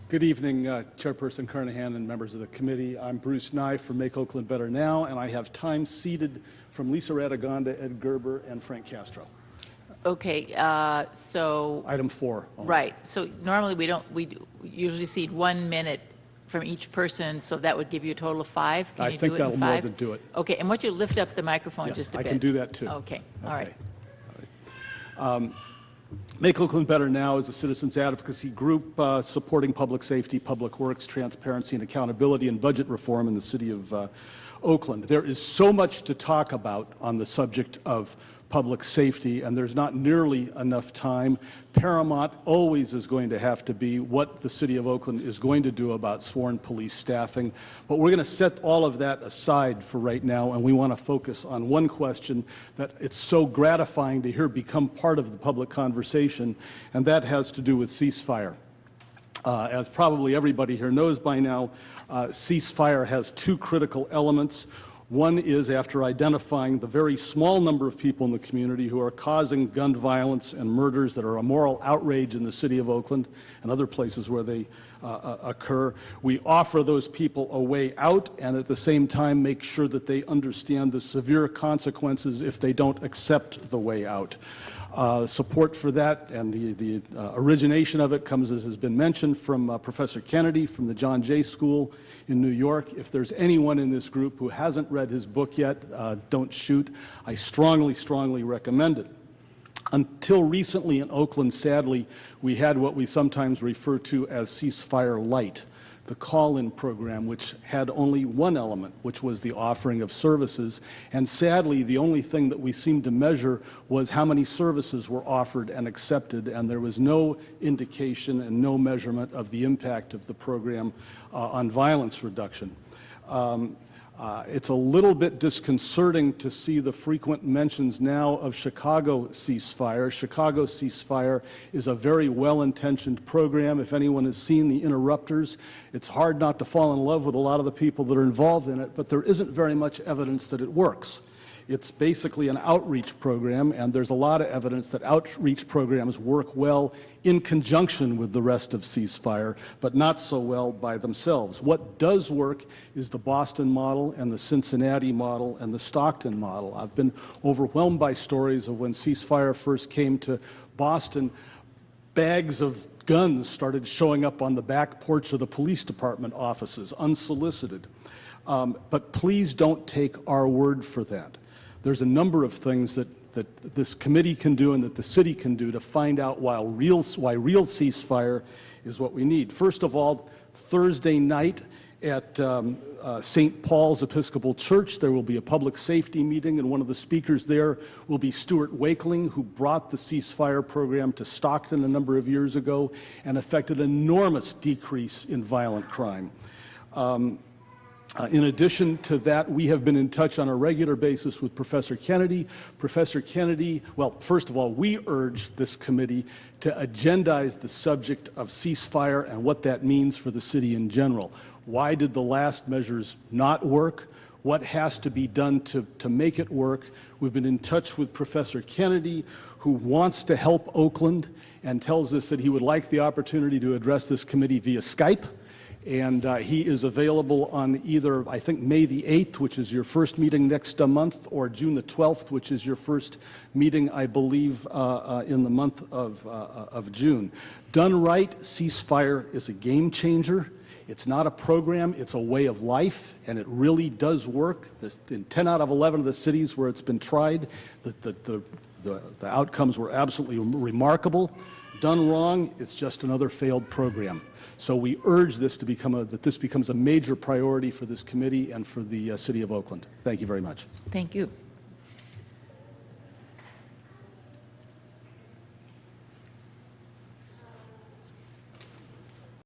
Good evening, Chairperson Carnahan and members of the committee. I'm Bruce Nye from Make Oakland Better Now, and I have time seated from Lisa Radagonda, Ed Gerber, and Frank Castro. Okay, so Item 4. Only. Right. So normally we usually seed 1 minute from each person, so that would give you a total of 5. Can I you think do it in that'll 5? more than do it. Okay, and want you to lift up the microphone Yes, just a I bit. can do that too. Okay. All right. Make Oakland Better Now is a citizens advocacy group supporting public safety, public works, transparency, and accountability and budget reform in the city of Oakland. There is so much to talk about on the subject of public safety, and there's not nearly enough time. Paramount always is going to have to be what the city of Oakland is going to do about sworn police staffing. But we're going to set all of that aside for right now, and we want to focus on one question that it's so gratifying to hear become part of the public conversation, and that has to do with ceasefire. As probably everybody here knows by now, ceasefire has two critical elements. One is, after identifying the very small number of people in the community who are causing gun violence and murders that are a moral outrage in the city of Oakland and other places where they occur, we offer those people a way out and at the same time make sure that they understand the severe consequences if they don't accept the way out. Support for that and the origination of it comes, as has been mentioned, from Professor Kennedy from the John Jay School in New York. If there's anyone in this group who hasn't read his book yet, don't shoot. I strongly, strongly recommend it. Until recently in Oakland, sadly, we had what we sometimes refer to as ceasefire light, the call-in program, which had only one element, which was the offering of services. And sadly, the only thing that we seemed to measure was how many services were offered and accepted, and there was no indication and no measurement of the impact of the program on violence reduction. It's a little bit disconcerting to see the frequent mentions now of Chicago ceasefire. Chicago ceasefire is a very well-intentioned program. If anyone has seen The Interrupters, it's hard not to fall in love with a lot of the people that are involved in it, but there isn't very much evidence that it works. It's basically an outreach program, and there's a lot of evidence that outreach programs work well in conjunction with the rest of ceasefire, but not so well by themselves. What does work is the Boston model and the Cincinnati model and the Stockton model. I've been overwhelmed by stories of when ceasefire first came to Boston, bags of guns started showing up on the back porch of the police department offices, unsolicited. But please don't take our word for that. There's a number of things that this committee can do and that the city can do to find out why real ceasefire is what we need. First of all, Thursday night at St. Paul's Episcopal Church, there will be a public safety meeting, and one of the speakers there will be Stuart Wakeling, who brought the ceasefire program to Stockton a number of years ago and effected an enormous decrease in violent crime. In addition to that, we have been in touch on a regular basis with Professor Kennedy. Professor Kennedy, well, first of all, we urge this committee to agendize the subject of ceasefire and what that means for the city in general. Why did the last measures not work? What has to be done to make it work? We've been in touch with Professor Kennedy, who wants to help Oakland and tells us that he would like the opportunity to address this committee via Skype. And he is available on either, I think, May the 8th, which is your first meeting next month, or June the 12th, which is your first meeting, I believe, in the month of June. Done right, ceasefire is a game changer. It's not a program, it's a way of life, and it really does work. In 10 out of 11 of the cities where it's been tried, the outcomes were absolutely remarkable. Done wrong, it's just another failed program. So we urge this to that this becomes a major priority for this committee and for the city of Oakland. Thank you very much. Thank you.